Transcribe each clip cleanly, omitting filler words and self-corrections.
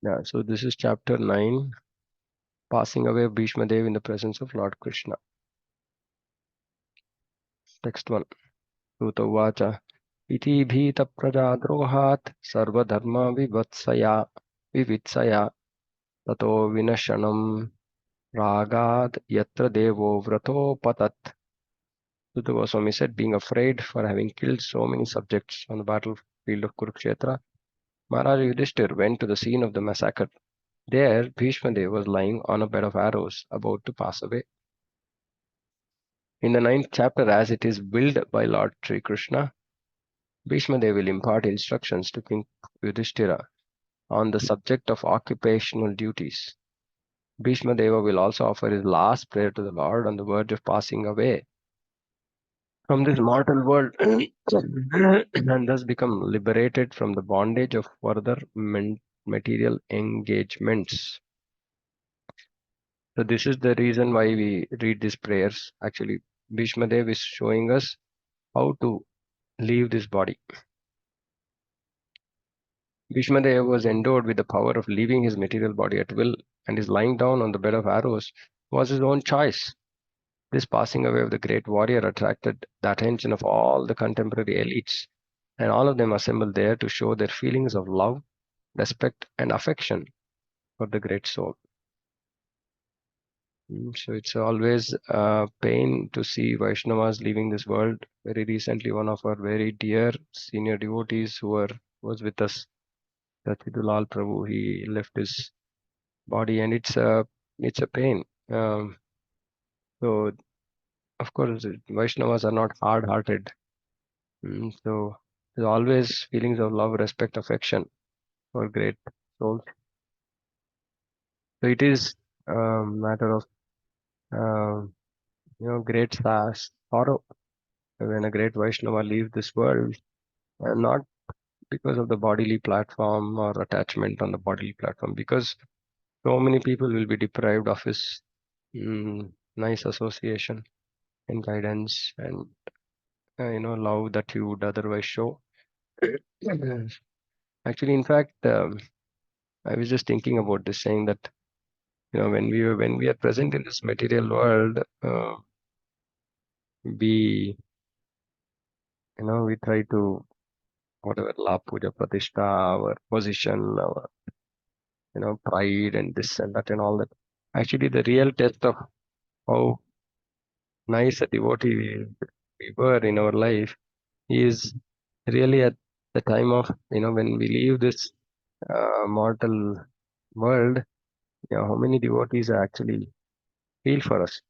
Yeah, so this is chapter 9, passing away of Bhishmadeva in the presence of Lord Krishna. Text 1. Suta Uvacha Iti bhita prajadrohat sarvadharma vivitsaya tato vinashanam ragad yatra devo vrato patat. Suta Goswami said, being afraid for having killed so many subjects on the battlefield of Kurukshetra, Maharaj Yudhishthir went to the scene of the massacre. There, Bhishmadeva was lying on a bed of arrows, about to pass away. In the 9th chapter, as it is willed by Lord Sri Krishna, Bhishmadeva will impart instructions to King Yudhishthira on the subject of occupational duties. Bhishmadeva will also offer his last prayer to the Lord on the verge of passing away from this mortal world and thus become liberated from the bondage of further material engagements. So this is the reason why we read these prayers. Actually, Bhishmadev is showing us how to leave this body. Bhishmadev was endowed with the power of leaving his material body at will, and his lying down on the bed of arrows was his own choice. This passing away of the great warrior attracted the attention of all the contemporary elites, and all of them assembled there to show their feelings of love, respect, and affection for the great soul. So it's always a pain to see Vaishnavas leaving this world. Very recently, one of our very dear senior devotees was with us, Tatidulal Prabhu, he left his body, and it's a pain. So of course, Vaishnavas are not hard-hearted. So there's always feelings of love, respect, affection for great souls. So it is a matter of great sorrow when a great Vaishnava leaves this world, and not because of the bodily platform or attachment on the bodily platform, because so many people will be deprived of his nice association and guidance and love that he would otherwise show. Actually, in fact, I was just thinking about this, saying that when we are present in this material world, we we try to whatever la puja pratishtha, our position, our pride and this and that and all that. Actually, the real test of how nice a devotee we were in our life is really at the time of when we leave this mortal world. How many devotees actually feel for us?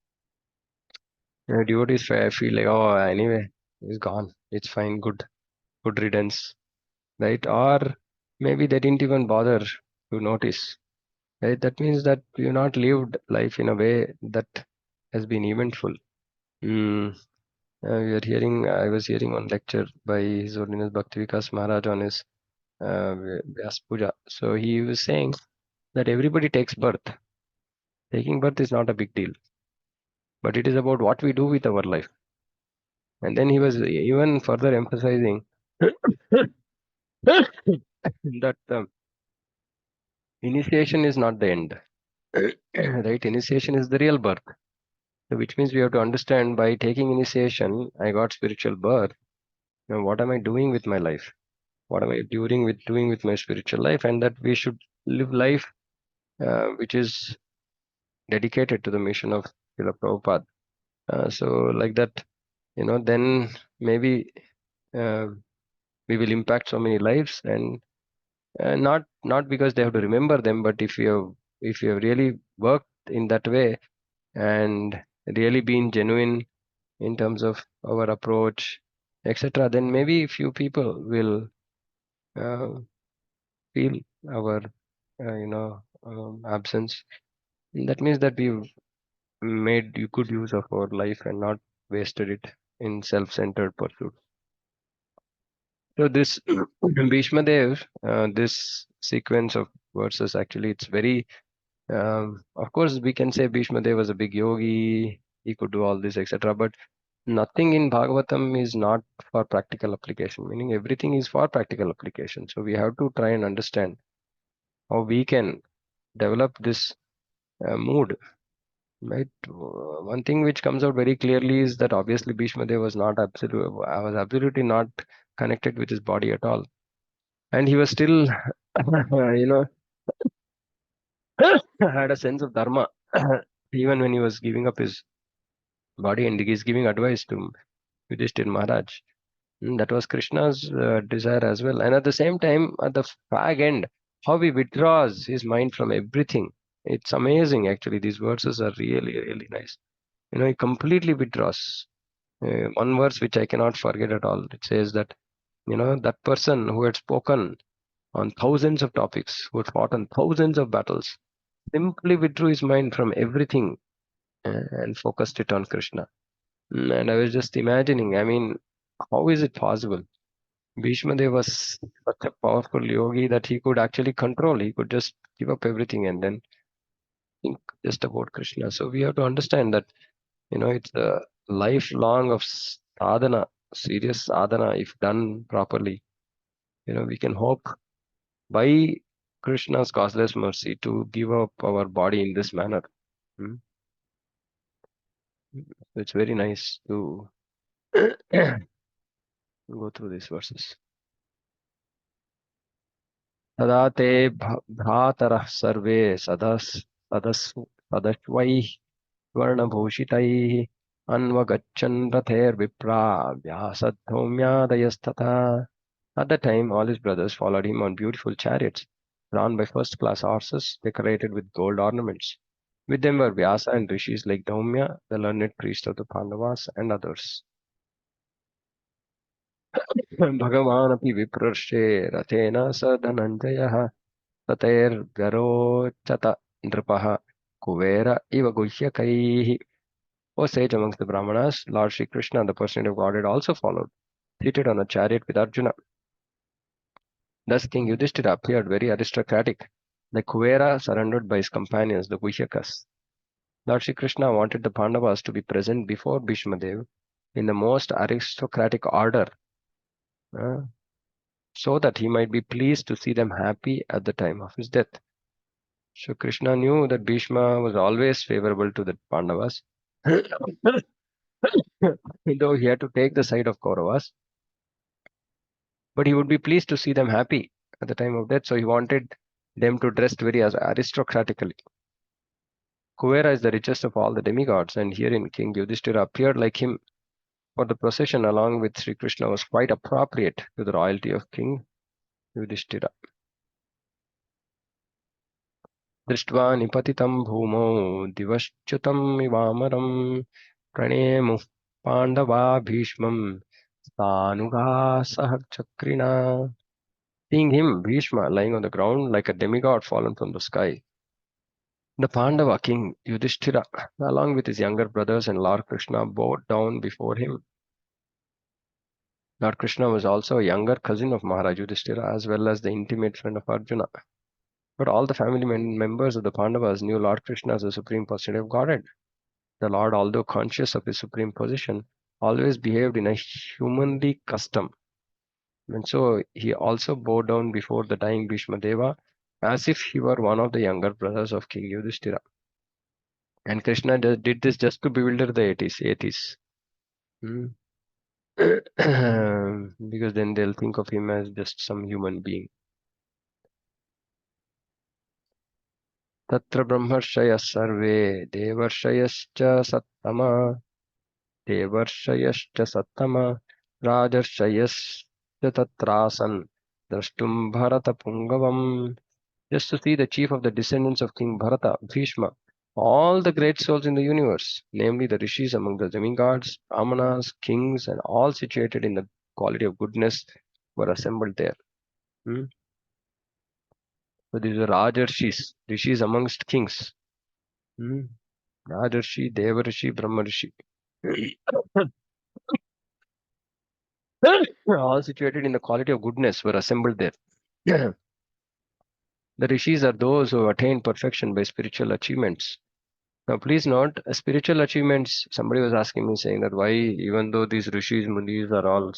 Devotees feel like, oh, anyway, it's gone. It's fine. Good riddance, right? Or maybe they didn't even bother to notice, right? That means that you've not lived life in a way that has been eventful. Mm, I was hearing one lecture by His Holiness Bhakti Vikas Maharaj on his Vyas Puja. So he was saying that everybody takes birth. Taking birth is not a big deal, but it is about what we do with our life. And then he was even further emphasizing that initiation is not the end, right? Initiation is the real birth. So which means we have to understand, by taking initiation, I got spiritual birth. Now, what am I doing with my life? What am I doing with my spiritual life? And that we should live life which is dedicated to the mission of Srila Prabhupada. So like that, then maybe uh, we will impact so many lives, and not because they have to remember them, but if you have really worked in that way and really been genuine in terms of our approach, etc., then maybe few people will uh, feel our absence. That means that we've made good use of our life and not wasted it in self-centered pursuits. So this Bhishma Dev, this sequence of verses, actually, it's very, of course, we can say Bhishma Dev was a big yogi, he could do all this, etc. But nothing in Bhagavatam is not for practical application, meaning everything is for practical application. So we have to try and understand how we can develop this mood, right? One thing which comes out very clearly is that obviously Bhishma Dev was not was absolutely not connected with his body at all, and he was still, had a sense of dharma, even when he was giving up his body and he's giving advice to Yudhishthir Maharaj. That was Krishna's desire as well. And at the same time, at the fag end, how he withdraws his mind from everything. It's amazing, actually. These verses are really, really nice. He completely withdraws. One verse which I cannot forget at all. It says that, that person who had spoken on thousands of topics, who had fought on thousands of battles, simply withdrew his mind from everything and focused it on Krishna. And I was just imagining, I mean, how is it possible? Bhishmadeva was such a powerful yogi that he could actually control. He could just give up everything and then think just about Krishna. So we have to understand that, it's a lifelong of sadhana, serious sadhana, if done properly. We can hope by Krishna's causeless mercy to give up our body in this manner. Hmm. It's very nice to go through these verses. तदा ते भ्रातरः सर्वे सदस्वैः वर्णभूषितैः अन्वगच्छन् रथैर्विप्रा व्यासद्धौम्यादयस्तथा. At that time, all his brothers followed him on beautiful chariots, drawn by first-class horses decorated with gold ornaments. With them were Vyasa and rishis like Dhaumya, the learned priest of the Pandavas, and others. भगवानपि विप्रर्षे रथेन स धनञ्जयः ततैर्गरोचत नृपः कुबेर इव गुह्यकैः. O sage amongst the Brahmanas, Lord Sri Krishna, the personality of Godhead, also followed, seated on a chariot with Arjuna. Thus King Yudhishthira appeared very aristocratic, like Kuvera surrounded by his companions, the Guhyakas. Lord Sri Krishna wanted the Pandavas to be present before Bhishmadev in the most aristocratic order, uh, so that he might be pleased to see them happy at the time of his death. So Krishna knew that Bhishma was always favorable to the Pandavas, though he had to take the side of Kauravas, but he would be pleased to see them happy at the time of death. So he wanted them to dress very aristocratically. Kuvera is the richest of all the demigods, and herein King Yudhishthira appeared like him, for the procession along with Sri Krishna was quite appropriate to the royalty of King Yudhishthira. दृष्ट्वा निपतितं भूमौ दिवश्च्युतमिवामरं प्रणेमुः पाण्डवा भीष्मं सानुगासः चक्रिणा. Seeing him, Bhishma, lying on the ground like a demigod fallen from the sky, the Pandava king Yudhishthira, along with his younger brothers and Lord Krishna, bowed down before him. Lord Krishna was also a younger cousin of Maharaj Yudhishthira as well as the intimate friend of Arjuna. But all the family members of the Pandavas knew Lord Krishna as the supreme personality of Godhead. The Lord, although conscious of his supreme position, always behaved in a humanly custom. And so he also bowed down before the dying Bhishmadeva as if he were one of the younger brothers of King Yudhishthira. And Krishna did this just to bewilder the atheists. Hmm. Because then they'll think of him as just some human being. Tatra brahmarshaya sarve devarshayascha sattama devarshayascha sattama rajarshayascha tatrasan drashtum bharata pungavam. Just to see the chief of the descendants of King Bharata, Bhishma, all the great souls in the universe, namely the rishis among the demigods, brahmanas, kings, and all situated in the quality of goodness, were assembled there. Hmm? So these are Rajarshis, rishis amongst kings. Hmm? Rajarshi, Devarishi, Brahmarishi. All situated in the quality of goodness were assembled there. The rishis are those who attain perfection by spiritual achievements. Now, please note, spiritual achievements. Somebody was asking me, saying that why, even though these rishis, munis are all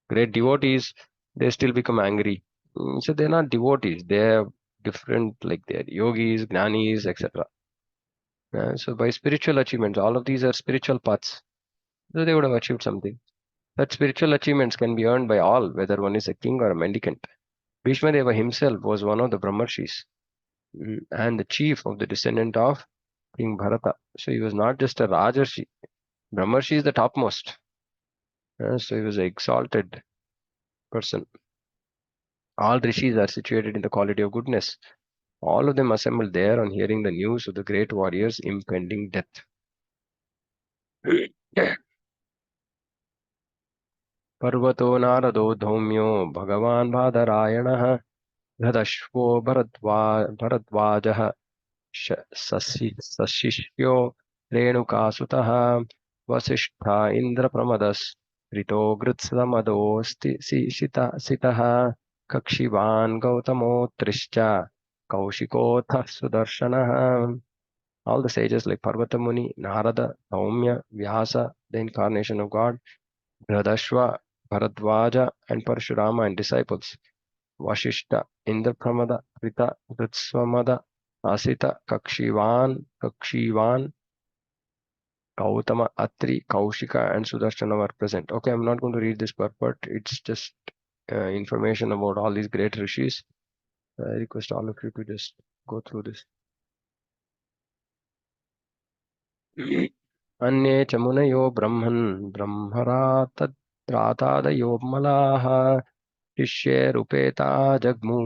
great devotees, they still become angry. So they're not devotees. They have different, like they are yogis, jnanis, etc. So by spiritual achievements, all of these are spiritual paths. So they would have achieved something. But spiritual achievements can be earned by all, whether one is a king or a mendicant. Bhishmadeva himself was one of the Brahmarshis, and the chief of the descendant of King Bharata. So he was not just a Rajarshi. Brahmarshi is the topmost. So he was an exalted person. All rishis are situated in the quality of goodness. All of them assembled there on hearing the news of the great warrior's impending death. पर्वतो नारदो धौम्यो भगवान् बादरायणः गदश्वो भरद्वाजः सशिष्यो रेणुकासुतः वसिष्ठा इन्द्रप्रमदस्त्रितो गृत्समदोऽस्ति सितः कक्षिवान् गौतमोत्रिश्च कौशिकोऽथ सुदर्शनः. All the sages like Parvata Muni, Narada, Dhaumya, Vyasa, the incarnation of God, Bhradashva, Bharadvaja, and Parshurama and disciples, Vashishta, Indrapramada, Krita, Vritsvamada, Asita, Kakshivan, Gautama, Atri, Kaushika, and Sudarshana were present. Okay, I'm not going to read this purport. It's just information about all these great rishis. I request all of you to just go through this. अन्ये च मुनयो ब्रह्मन् ब्रह्मरातादयो मलाः शिष्येरुपेता जग्मु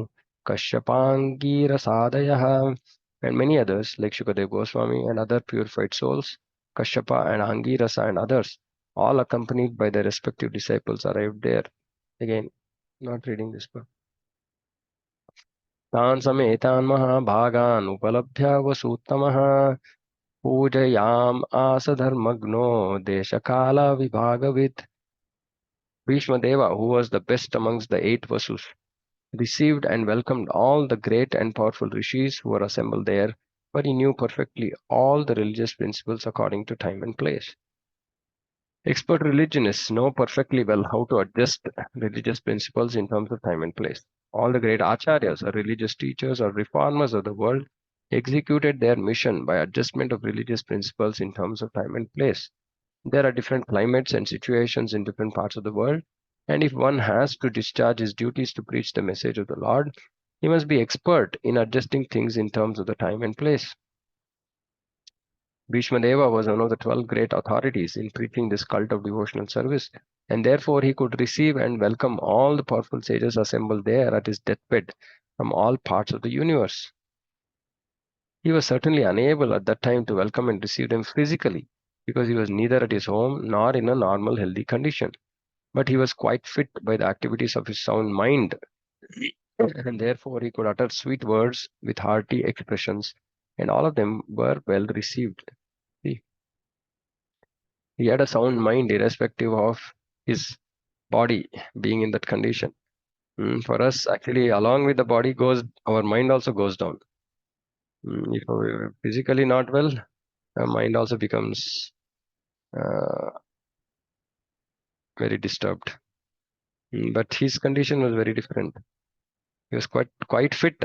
Kashyapangirasadayah, and many others like Shukadev Goswami and other purified souls, Kashyapa and Angirasa and others, all accompanied by their respective disciples, arrived there. Again, not reading this book. तान् समेतान् महाभागान् उपलभ्य वसूत्तमः पूजयाम आस धर्मग्नो देशकालविभागवित्. Bhishmadeva, who was the best amongst the 8 Vasus, received and welcomed all the great and powerful rishis who were assembled there, but he knew perfectly all the religious principles according to time and place. Expert religionists know perfectly well how to adjust religious principles in terms of time and place. All the great acharyas or religious teachers or reformers of the world executed their mission by adjustment of religious principles in terms of time and place. There are different climates and situations in different parts of the world, and if one has to discharge his duties to preach the message of the Lord, he must be expert in adjusting things in terms of the time and place. Bhishmadeva was one of the 12 great authorities in preaching this cult of devotional service, and therefore he could receive and welcome all the powerful sages assembled there at his deathbed from all parts of the universe. He was certainly unable at that time to welcome and receive them physically, because he was neither at his home nor in a normal healthy condition. But he was quite fit by the activities of his sound mind, and therefore he could utter sweet words with hearty expressions, and all of them were well received. See, he had a sound mind irrespective of his body being in that condition. For us, actually, along with the body goes, our mind also goes down. If we're physically not well, our mind also becomes very disturbed. But his condition was very different. He was quite fit.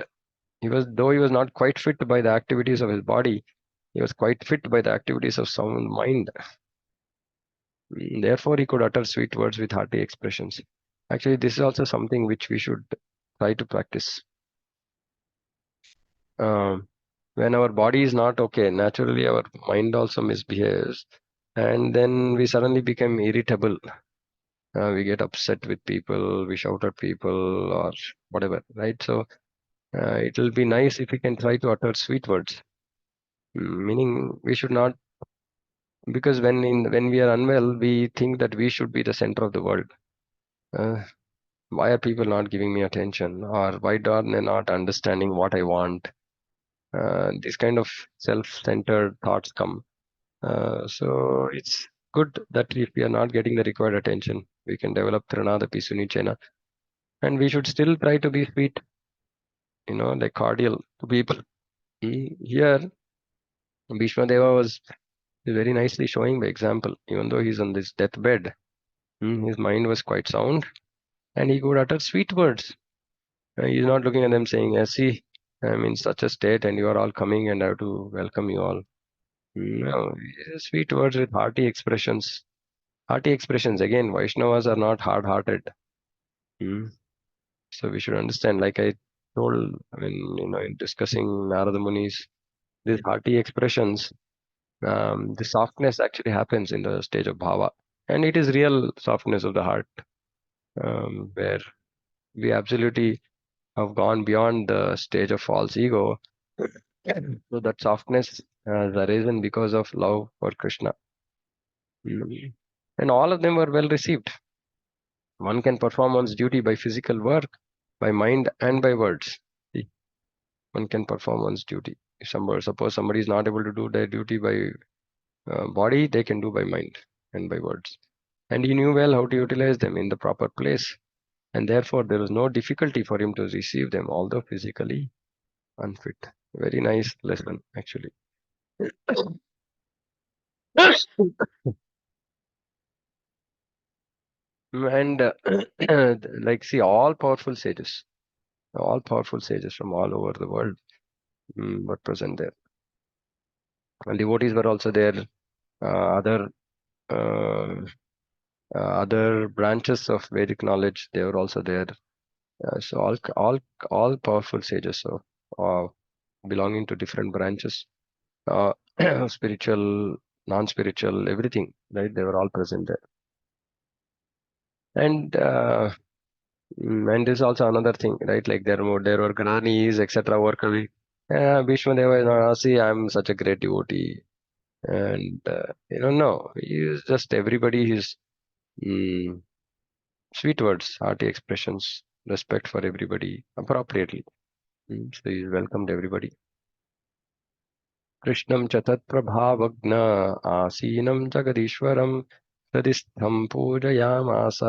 Though he was not quite fit by the activities of his body, he was quite fit by the activities of sound mind. Therefore, he could utter sweet words with hearty expressions. Actually, this is also something which we should try to practice. When our body is not okay, naturally our mind also misbehaves, and then we suddenly become irritable. We get upset with people, we shout at people, or whatever, right? So it will be nice if we can try to utter sweet words. Meaning, we should not, because when we are unwell, we think that we should be the center of the world. Why are people not giving me attention, or why are they not understanding what I want? These kind of self-centered thoughts come. So it's good that if we are not getting the required attention, we can develop Trinada Pisunichena, and we should still try to be sweet, like cordial to people. Here, Bhishmadeva was very nicely showing by example. Even though he's on this deathbed, his mind was quite sound, and he could utter sweet words. He's not looking at them saying, see, I'm in such a state, and you are all coming, and I have to welcome you all. No, sweet words with hearty expressions. Hearty expressions. Again, Vaishnavas are not hard-hearted. Hmm. So we should understand, like I told, in discussing Narada Muni's, these hearty expressions, the softness actually happens in the stage of bhava. And it is real softness of the heart, where we absolutely have gone beyond the stage of false ego. So that softness has arisen because of love for Krishna. Mm. And all of them were well received. One can perform one's duty by physical work, by mind, and by words. See, one can perform one's duty. If suppose somebody is not able to do their duty by body, they can do by mind and by words. And he knew well how to utilize them in the proper place. And therefore, there was no difficulty for him to receive them, although physically unfit. Very nice lesson, actually. And like, see, all powerful sages from all over the world were present there. And devotees were also there. Other uh, other branches of Vedic knowledge, they were also there. So all powerful sages, so belonging to different branches, uh, spiritual, non-spiritual, everything, right? They were all present there. And and there's also another thing, right? Like there were Gnanis, etc. were coming. Bhishmadeva is not, see, I'm such a great devotee. And no, he is just everybody. His mm, sweet words, hearty expressions, respect for everybody appropriately. So he welcomed everybody. कृष्णं च तत्प्रभावज्ञ आसीनं जगदीश्वरं हृदिस्थं पूजयामास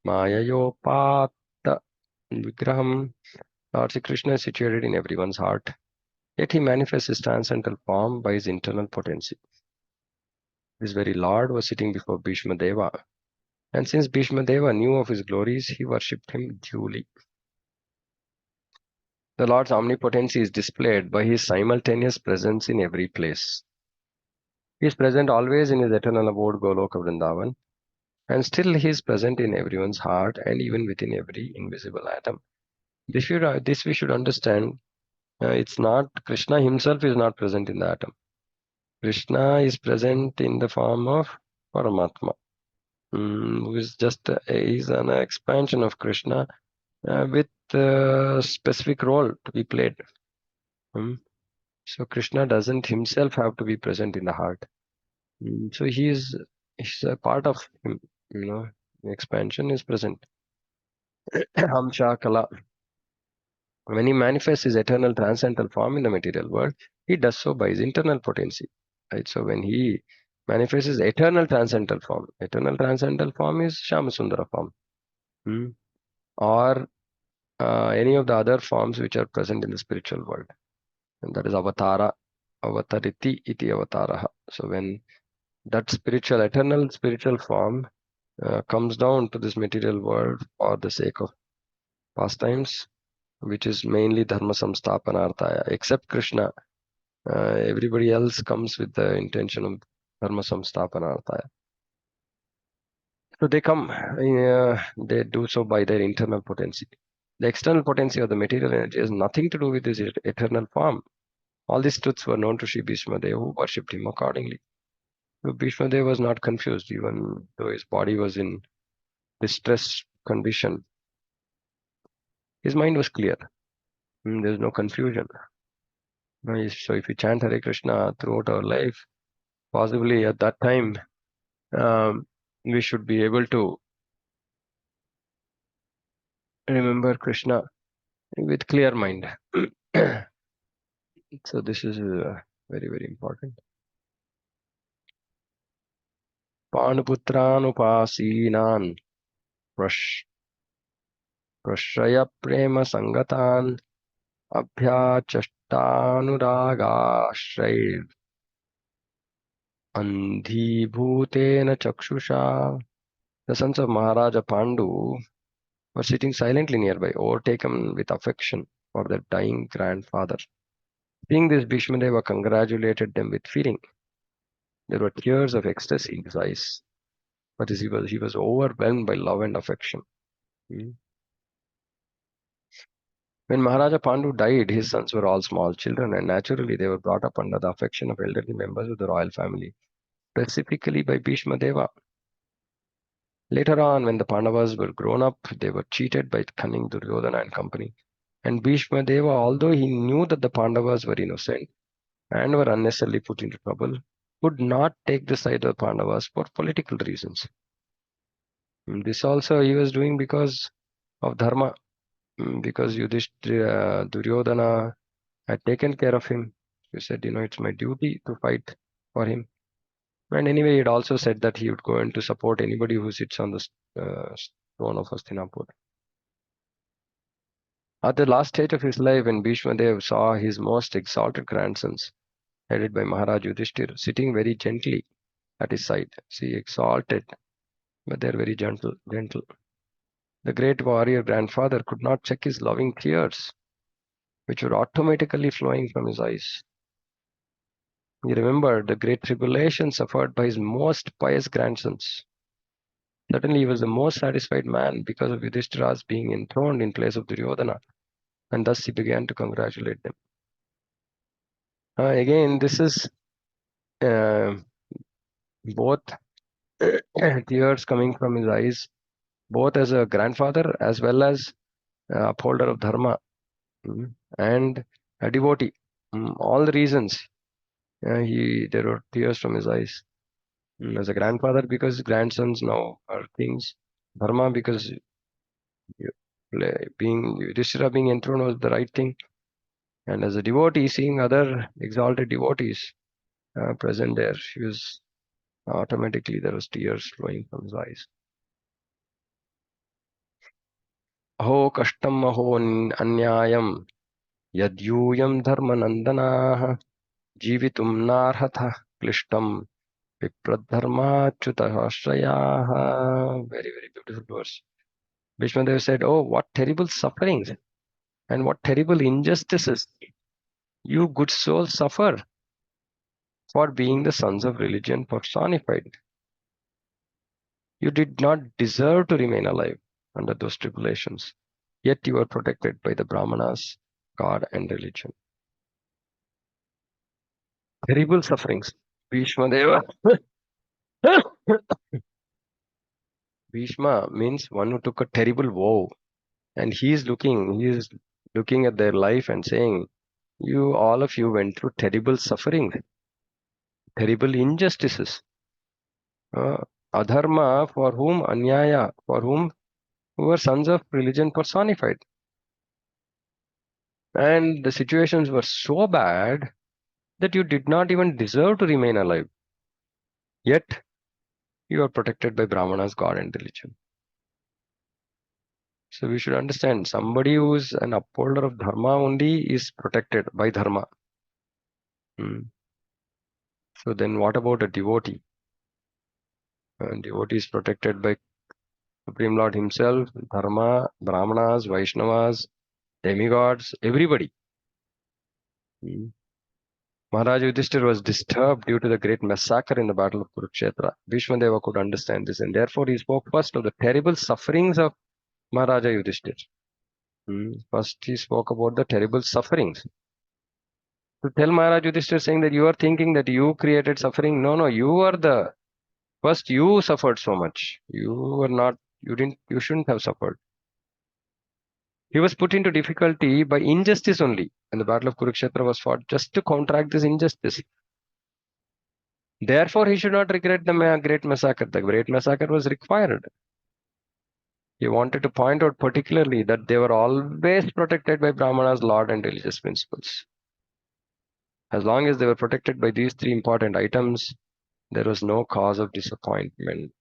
माययोपात्त vigraham. Lord Sri Krishna is situated in everyone's heart, yet he manifests his transcendental form by his internal potency. This very Lord was sitting before Bhishmadeva, and since Bhishmadeva knew of his glories, he worshipped him duly. The Lord's omnipotency is displayed by his simultaneous presence in every place. He is present always in his eternal abode Goloka Vrindavan, and still he is present in everyone's heart and even within every invisible atom. This we should understand. It's not Krishna himself is not present in the atom. Krishna is present in the form of Paramatma, who is just is an expansion of Krishna with a specific role to be played. Mm. So Krishna doesn't himself have to be present in the heart. So he's a part of him. The expansion is present. Hamsha Kala. When he manifests his eternal transcendental form in the material world, he does so by his internal potency. Right? So when he manifests his eternal transcendental form is Shamasundara form. Hmm. Or any of the other forms which are present in the spiritual world. And that is avatara, avatariti iti avataraha. So when that eternal spiritual form comes down to this material world for the sake of pastimes, which is mainly dharma samstapanarthaya. Except Krishna, everybody else comes with the intention of dharma samstapanarthaya. So they do so by their internal potency. The external potency of the material energy has nothing to do with this eternal form. All these truths were known to Sri Bhishmadeva, who worshipped him accordingly. So Bhishmadeva was not confused, even though his body was in distress condition. His mind was clear. There's no confusion. So if we chant Hare Krishna throughout our life, possibly at that time, we should be able to remember Krishna with clear mind. So this is very, very important. Panuputranupasinaan prashraya prema sangatan abhyachashtanuragashrair andhibhutena chakshusha. The sons of Maharaja Pandu were sitting silently nearby, overtaken with affection for their dying grandfather. Seeing this, Bhishmadeva congratulated them with feeling. There were tears of ecstasy in his eyes, but he was overwhelmed by love and affection. Hmm. When Maharaja Pandu died, his sons were all small children, and naturally they were brought up under the affection of elderly members of the royal family, specifically by Bhishma Deva. Later on, when the Pandavas were grown up, they were cheated by cunning Duryodhana and company. And Bhishma Deva, although he knew that the Pandavas were innocent and were unnecessarily put into trouble, would not take the side of the Pandavas for political reasons. This also he was doing because of dharma, because Yudhishthira, Duryodhana had taken care of him. He said, it's my duty to fight for him. And anyway, he had also said that he would go in to support anybody who sits on the throne of Hastinapur. At the last stage of his life, when Bhishma Dev saw his most exalted grandsons, headed by Maharaj Yudhishthir, sitting very gently at his side, see, exalted, but they're very gentle. The great warrior grandfather could not check his loving tears, which were automatically flowing from his eyes. He remembered the great tribulation suffered by his most pious grandsons. Suddenly, he was the most satisfied man because of Yudhishthira's being enthroned in place of Duryodhana, and thus he began to congratulate them. Again, this is uh, both tears coming from his eyes, both as a grandfather as well as upholder of dharma, and a devotee. All the reasons there were tears from his eyes. As a grandfather, because grandsons now are kings. Dharma, because being Yudhishthira being enthroned was the right thing. And as a devotee, seeing other exalted devotees present there, she was automatically there was tears flowing from his eyes. अहो कष्टम अहो अन्यायम यद्यूयम धर्मनंदनाः जीवितुं नार्हतः क्लिष्टम विप्रधर्माच्युताश्रयाः. Very beautiful verse. Bhishmadev said, "Oh, what terrible sufferings and what terrible injustices you good souls suffer for being the sons of religion personified. You did not deserve to remain alive under those tribulations, yet you were protected by the Brahmanas, God, and religion." Terrible sufferings. Bhishma Deva. Bhishma means one who took a terrible vow, and he is looking at their life and saying, "You, all of you, went through terrible suffering, terrible injustices. Uh, Adharma, for whom Anyaya, for whom who were sons of religion personified. And the situations were so bad that you did not even deserve to remain alive. Yet you are protected by Brahmanas, God, and religion." So we should understand somebody who is an upholder of dharma only is protected by dharma. So then what about a devotee? A devotee is protected by Supreme Lord himself, dharma, brahmanas, Vaishnavas, demigods, everybody. Maharaj Yudhishthir was disturbed due to the great massacre in the battle of Kurukshetra. Bhishmadeva could understand this, and therefore he spoke first of the terrible sufferings of Maharaja Yudhishthir. First he spoke about the terrible sufferings. To tell Maharaj Yudhishthir, saying that you are thinking that you created suffering. No, you are the first. You suffered so much. You shouldn't have suffered. He was put into difficulty by injustice only, and the battle of Kurukshetra was fought just to counteract this injustice. Therefore, he should not regret the great massacre. The great massacre was required. He wanted to point out particularly that they were always protected by Brahmanas, Lord, and religious principles. As long as they were protected by these three important items, there was no cause of disappointment.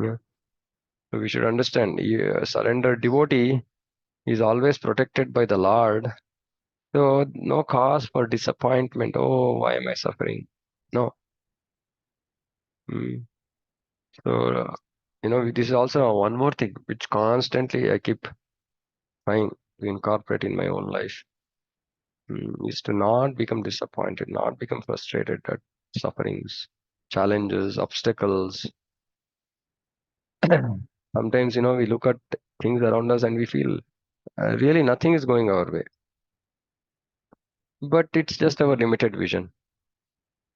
Yeah. So we should understand, a surrendered devotee is always protected by the Lord. So no cause for disappointment. Oh, why am I suffering? No. So, this is also one more thing which constantly I keep trying. to incorporate in my own life is to not become disappointed, not become frustrated at sufferings, challenges, obstacles. Sometimes, we look at things around us and we feel really nothing is going our way. But it's just our limited vision.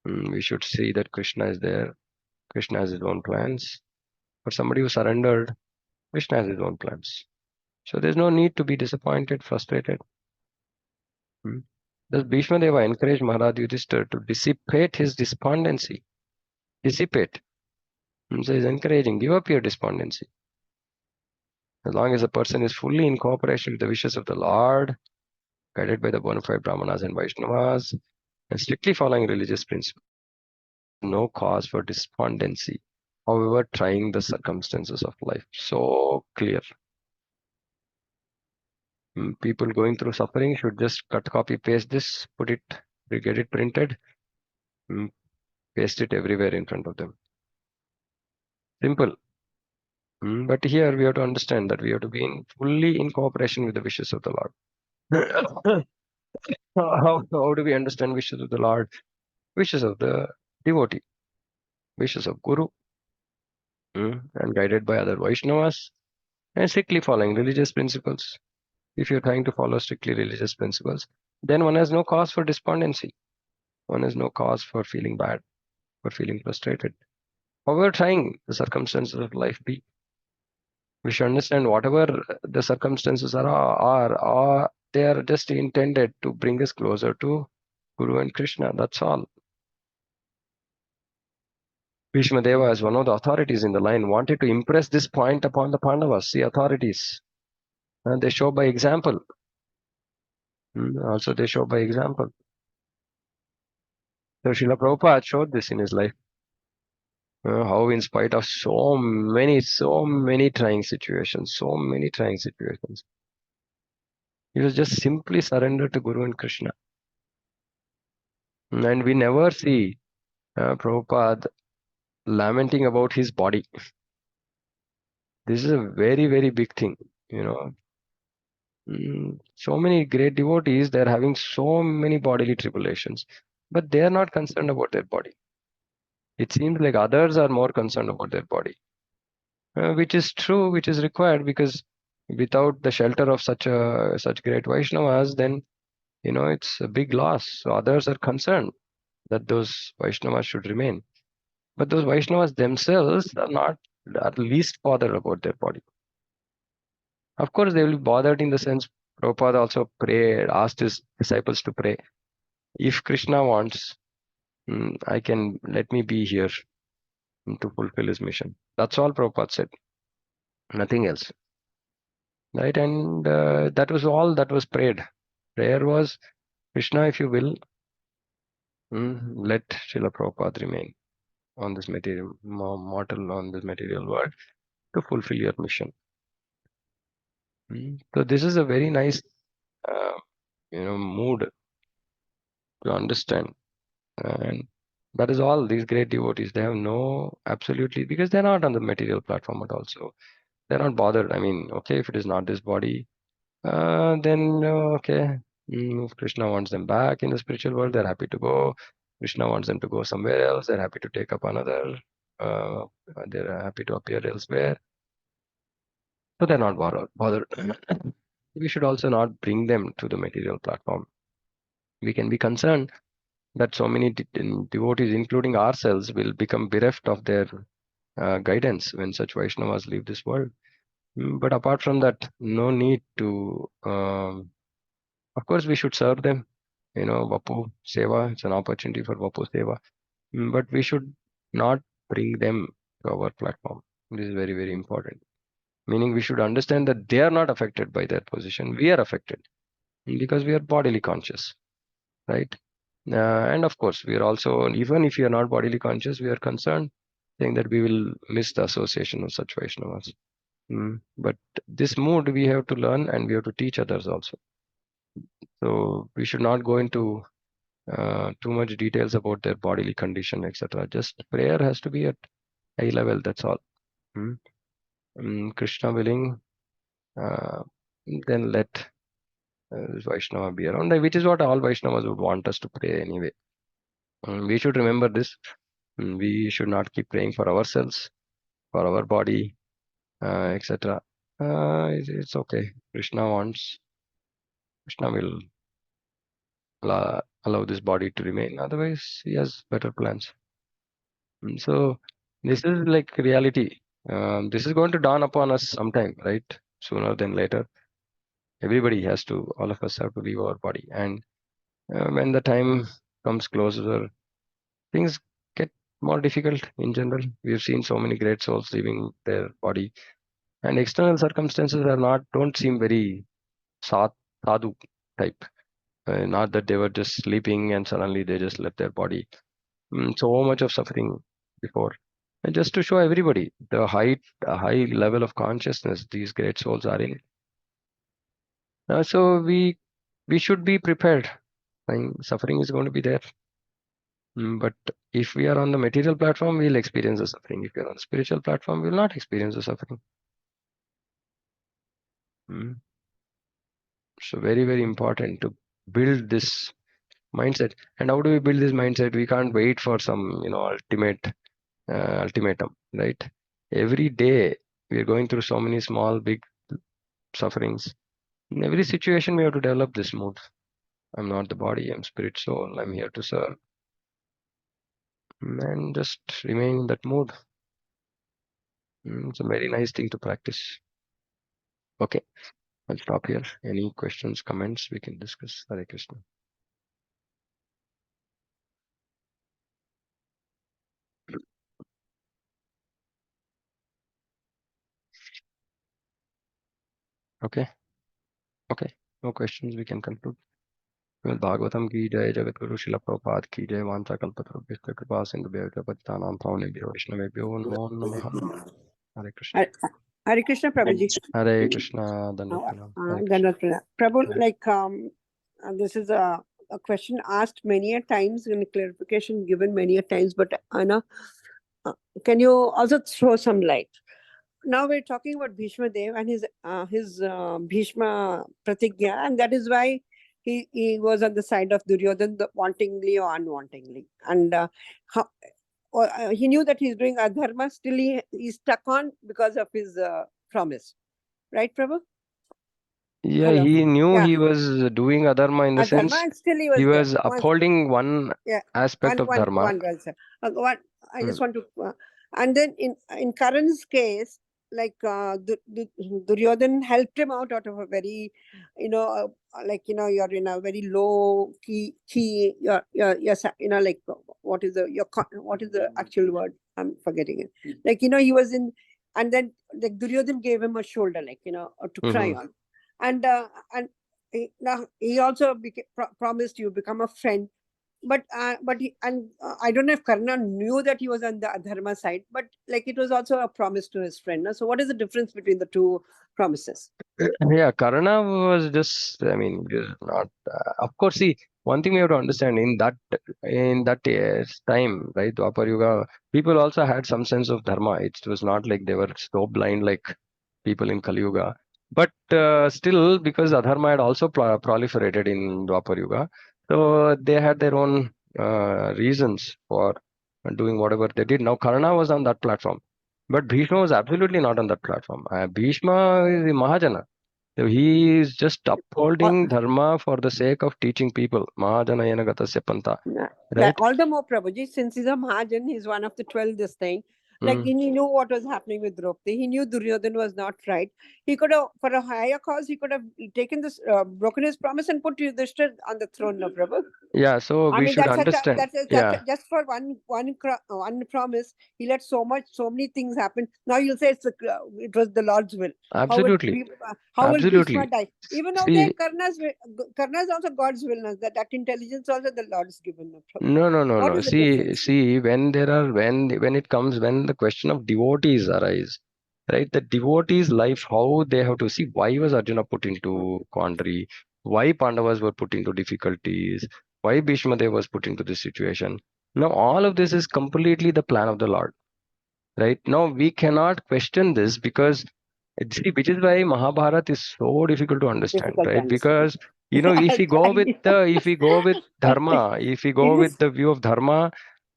We should see that Krishna is there. Krishna has his own plans. For somebody who surrendered, Krishna has his own plans. So there's no need to be disappointed, frustrated. Hmm. Does Bhishmadeva encourage Maharaj Yudhishthira to dissipate his despondency? Dissipate. So he's encouraging, give up your despondency. As long as a person is fully in cooperation with the wishes of the Lord, guided by the bona fide Brahmanas and Vaishnavas, and strictly following religious principles, no cause for despondency. However, trying the circumstances of life. So clear. People going through suffering should just cut, copy, paste this, put it, get it printed, paste it everywhere in front of them. Simple. But here we have to understand that we have to be fully in cooperation with the wishes of the Lord. How do we understand wishes of the Lord? Wishes of the devotee, wishes of Guru, and guided by other Vaishnavas, and strictly following religious principles. If you're trying to follow strictly religious principles, then one has no cause for despondency. One has no cause for feeling bad, for feeling frustrated. However, trying the circumstances of life be, we should understand whatever the circumstances are they are just intended to bring us closer to Guru and Krishna. That's all. Bhishmadeva, as one of the authorities in the line, wanted to impress this point upon the Pandavas, the authorities. And they show by example. Also, they show by example. So, Srila Prabhupada showed this in his life. How, in spite of so many trying situations, he was just simply surrendered to Guru and Krishna. And we never see Prabhupada lamenting about his body. This is a very, very big thing, you know. So many great devotees, they're having so many bodily tribulations, but they're not concerned about their body. It seems like others are more concerned about their body, which is true, which is required, because without the shelter of such great Vaishnavas, then it's a big loss. So others are concerned that those Vaishnavas should remain, but those Vaishnavas themselves are not at least bothered about their body. Of course, they will be bothered in the sense Prabhupada also prayed, asked his disciples to pray. If Krishna wants, let me be here to fulfill his mission. That's all Prabhupada said. Nothing else. Right? And that was all that was prayed. Prayer was, Krishna, if you will, let Srila Prabhupada remain on this mortal, on this material world to fulfill your mission. So this is a very nice, mood to understand. And that is all these great devotees. They have no, absolutely, because they're not on the material platform at all. So they're not bothered. I mean, okay, if it is not this body, then okay. If Krishna wants them back in the spiritual world, they're happy to go. Krishna wants them to go somewhere else, they're happy to take up another. Uh, they're happy to appear elsewhere. So they're not bothered. We should also not bring them to the material platform. We can be concerned that so many devotees, including ourselves, will become bereft of their guidance when such Vaishnavas leave this world. But apart from that, no need to. Of course, we should serve them. Vapu Seva, it's an opportunity for Vapu Seva. But we should not bring them to our platform. This is very, very important. Meaning we should understand that they are not affected by their position. We are affected because we are bodily conscious, right? And of course, we are also, even if we are not bodily conscious, we are concerned, saying that we will miss the association of such Vaishnavas. But this mood we have to learn and we have to teach others also. So we should not go into too much details about their bodily condition, etc. Just prayer has to be at high level. That's all. Krishna willing, uh, then let Vaishnava be around, which is what all Vaishnavas would want us to pray anyway. We should remember this. We should not keep praying for ourselves, for our body, etc. It's okay. Krishna will allow this body to remain. Otherwise, he has better plans. So this is like reality. This is going to dawn upon us sometime, right? Sooner than later. Everybody has to, all of us have to leave our body. And when the time comes closer, things get more difficult in general. We've seen so many great souls leaving their body, and external circumstances don't seem very sadhu type. Not that they were just sleeping and suddenly they just left their body. So much of suffering before. And just to show everybody the high level of consciousness these great souls are in. So we should be prepared. Suffering is going to be there. But if we are on the material platform, we'll experience the suffering. If we are on the spiritual platform, we'll not experience the suffering. So very, very important to build this mindset. And how do we build this mindset? We can't wait for some, ultimatum, right? Every day we are going through so many small, big sufferings. In every situation, we have to develop this mood. I'm not the body, I'm spirit soul, I'm here to serve. And just remain in that mood. It's a very nice thing to practice. Okay, I'll stop here. Any questions, comments, we can discuss. Hare Krishna. Okay, no questions, we can conclude. Bhagavatam की जय, जगत गुरु शिल प्रभुपाद की जय, वांछा कल्पतरुभ्यश्च कृपा सिन्धुभ्यश्च पतितानां पावनेभ्यो वैष्णवेभ्यो नमो नमः. Hare Krishna. Hare Krishna, Prabhuji. Hare Krishna. Dandavat Pranam. Prabhu, this is a question asked many a times and clarification given many a times, but Anna, can you also throw some light? Now we're talking about Bhishmadeva and his Bhishma Pratigya, and that is why he was on the side of Duryodhana, wantingly or unwantingly. And he knew that he's doing adharma, still he's stuck on because of his promise. Right, Prabhu? Yeah, hello. He knew he was doing adharma in the sense still he was upholding one aspect of dharma. I just want to, and then in Karan's case, like Duryodhan helped him out of a very, you're in a very low key, you're like what is the actual word? I'm forgetting it. Like he was in, and then like Duryodhan gave him a shoulder, to cry on, and now he also promised you become a friend. But I don't know if Karna knew that he was on the adharma side, but like it was also a promise to his friend. So what is the difference between the two promises? Yeah, Karna was just, not. Of course, see, one thing we have to understand in that time, right, Dwapar Yuga, people also had some sense of dharma. It was not like they were so blind like people in Kali Yuga. But still, because adharma had also proliferated in Dwapar Yuga, so they had their own reasons for doing whatever they did. Now, Karna was on that platform, but Bhishma was absolutely not on that platform. Bhishma is a Mahajana. So he is just upholding dharma for the sake of teaching people. Mahajana Yanagatasya Panta. Right? All the more, Prabhuji, since he's a Mahajan, he's one of the 12 this thing. Like he knew what was happening with Draupadi. He knew Duryodhana was not right. He could have, for a higher cause, he could have taken this, broken his promise and put Yudhishthira on the throne of Prabhu. Yeah, so we should understand. Just for one promise, he let so many things happen. Now you'll say it was the Lord's will. Absolutely. How will Bhishma die? Even though Karna is also God's will. That intelligence also the Lord's given. No. See, when the question of devotees arise, right? The devotees' life, how they have to see why was Arjuna put into quandary, why Pandavas were put into difficulties, why Bhishmadeva was put into this situation. Now, all of this is completely the plan of the Lord. Right now, we cannot question this because, see, which is why Mahabharata is so difficult to understand, right? Because If we go with Exactly. dharma, if we It go with is. the view of dharma,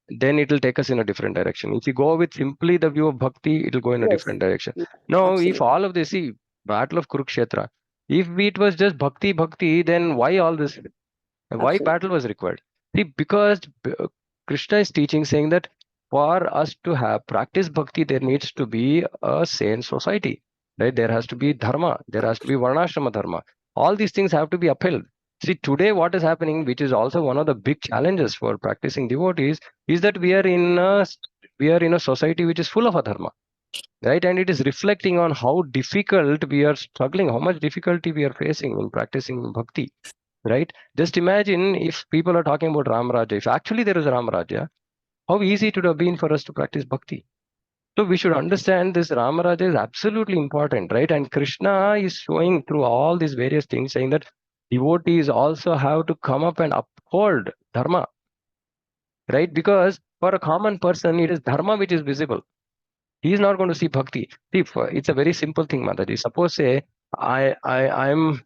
then it will take us in a different direction. If you go with simply the view of bhakti, it will go in a Yes. different direction. Yeah, Now, if absolutely. all of this, see, Battle of Kurukshetra, if it was just bhakti, bhakti, then why all this? Why Absolutely. battle was required? See, because Krishna is teaching, saying that for us to have practice bhakti, there needs to be a sane society, right? There has to be dharma, there has to be varnashrama dharma. All these things have to be upheld. See, today what is happening, which is also one of the big challenges for practicing devotees, is that we are in a society which is full of adharma, right? And it is reflecting on how difficult we are struggling, how much difficulty we are facing in practicing bhakti, right? Just imagine if people are talking about Ram Raja, if actually there is a Ram Raja, how easy it would have been for us to practice bhakti. So we should understand this Ram Raja is absolutely important, right? And Krishna is showing through all these various things, saying that devotees also have to come up and uphold dharma, right? Because for a common person, it is dharma which is visible. He is not going to see bhakti. See, it's a very simple thing, Mataji. Suppose say I'm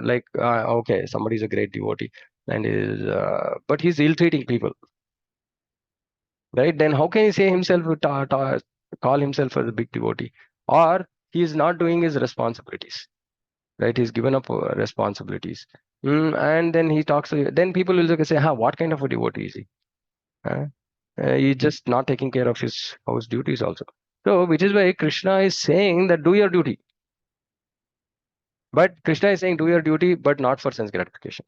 like okay, somebody is a great devotee and is but he's ill-treating people, right? Then how can he say himself call himself as a big devotee? Or he is not doing his responsibilities, right? He's given up responsibilities. And then he talks. Then people will say, what kind of a devotee is he? Huh? He's just not taking care of his house duties also. So, which is why Krishna is saying that do your duty. But Krishna is saying do your duty, but not for sense gratification.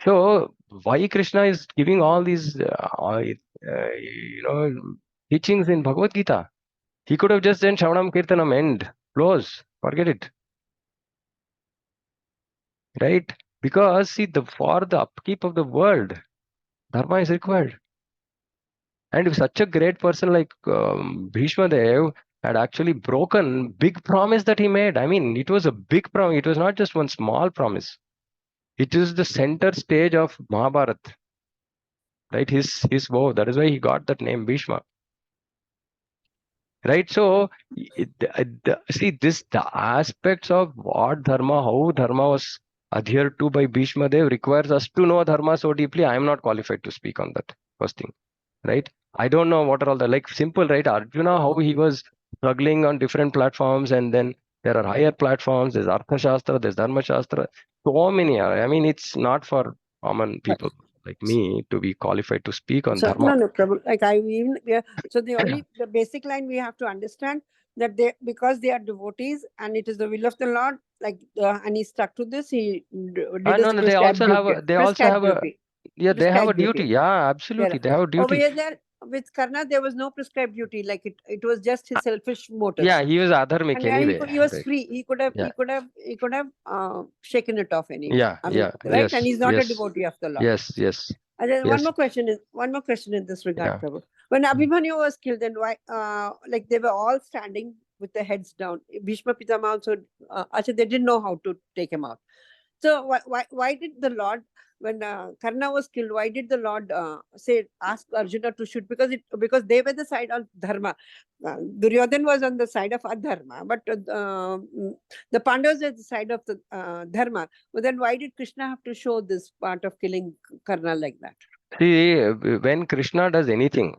So, why Krishna is giving all these, teachings in Bhagavad Gita? He could have just done Shravanam Kirtanam, end, close, forget it, right? Because see, for the upkeep of the world, dharma is required. And if such a great person like Bhishmadev had actually broken big promise that he made, I mean, it was a big promise. It was not just one small promise. It is the center stage of Mahabharata, right? His vow. That is why he got that name Bhishma, right? So see this the aspects of what dharma, how dharma was adhered to by Bhishma Dev requires us to know dharma so deeply. I am not qualified to speak on that first thing, right? I don't know what are all the like simple, right? Arjuna, how he was struggling on different platforms, and then there are higher platforms. There's Artha Shastra, there's Dharma Shastra. So many are. I mean, it's not for common people like me to be qualified to speak on So dharma. no, no problem. Like I even yeah. So the basic line we have to understand that they, because they are devotees and it is the will of the Lord. Like and he stuck to this. He did No, his no, they also prescribed have duty. a, they also have Prescribed a, duty. yeah, they have a Prescribed duty. duty. Yeah, There. absolutely. They have a Over duty. here, there with Karna, there was no prescribed duty. Like it was just his selfish Yeah, motives. he was adharmic And anyway. he was Right. free. Yeah. He could have shaken it off anyway. Yeah. I mean, Yeah. right? And Yes. he's not a Yes. devotee of the Lord. Yes. Yes. And then Yes. one more question in this regard, Yeah. Prabhu. When Abhimanyu was killed, then why? Like they were all standing with their heads down. Bhishma Pitama also. Actually, they didn't know how to take him out. So why did the Lord, when Karna was killed, why did the Lord say ask Arjuna to shoot? Because they were the side of dharma. Duryodhan was on the side of adharma, but the Pandavas were the side of the dharma. But then why did Krishna have to show this part of killing Karna like that? See, when Krishna does anything,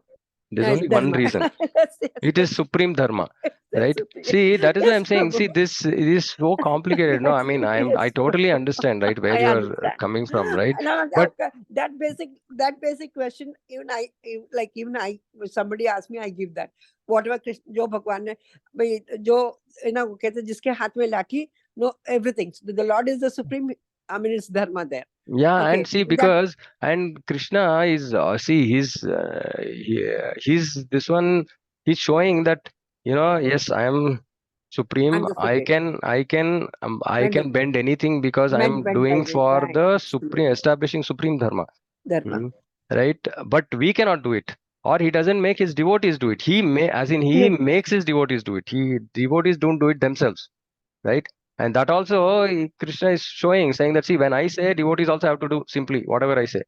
there's Yes, only one dharma. reason. Yes, yes, It yes. is supreme dharma, That's right? okay. See, that is why Yes, I'm saying, Prabhu. see, this it is so complicated. No, I Yes, mean, I yes, totally Prabhu. understand, right, where I you are understand. coming from, right? No, But that basic question, even I, if somebody asks me, I give that. Whatever Krishna, जो भगवान ने भाई जो ना वो कहते हैं, जिसके हाथ में लाठी, no everything. So the Lord is the supreme. I mean, it's dharma there. yeah, and Okay, see, that because and Krishna is see, he's this one. He's showing that yes, I am I'm supreme. the I supreme. can, I can, I Bend can bend anything because I am bend by doing will, for right? the supreme, Absolutely, establishing supreme dharma. dharma. Hmm. Right? But we cannot do it, or he doesn't make his devotees do it. As in, he Yes, makes his devotees do it. Devotees don't do it themselves, right? And that also Krishna is showing, saying that see, when I say, devotees also have to do simply whatever I say.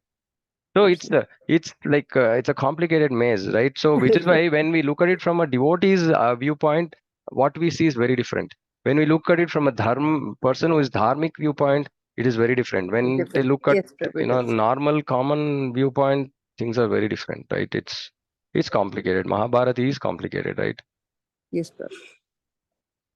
So absolutely. it's like it's a complicated maze, right? So which is why when we look at it from a devotee's viewpoint, what we see is very different. When we look at it from a person who is dharmic viewpoint, it is very different. When they different. look at Yes, Prabhu, it is. normal common viewpoint, things are very different, right? It's complicated. Mahabharata is complicated, right? Yes, Prabhu.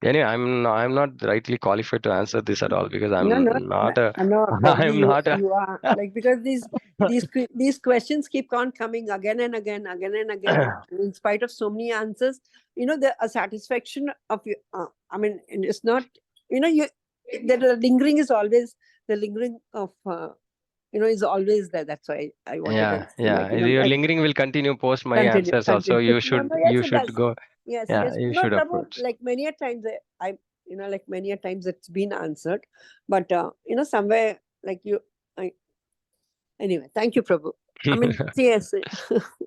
Anyway, I'm not rightly qualified to answer this at all because No, no, I'm not a no. Probably I'm not a you are like, because these questions keep on coming again and again, again and again. In spite of so many answers, the a satisfaction of you. I mean, and it's not. You the lingering is always the lingering of. Is always there. That's why I wanted to, yeah. Your lingering will continue post my continue, answers also. continue. You No, no, should yes, you it should does. go. Yes, Yeah, yes. you No, should Prabhu, approach. like many a times like many a times it's been answered, but somewhere like you, anyway. Thank you, Prabhu. I mean, yes.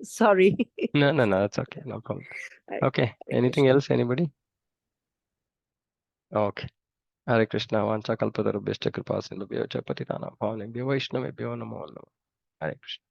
Sorry. No, that's okay. No problem. Hare Okay. Hare Anything Krishna. else? Anybody? Okay. Hare Krishna. Vancha kalpatarubhyascha kripa sindhubhyo cha patitanam pavanebhyo vaishnavebhyo namo namo. Hare Krishna.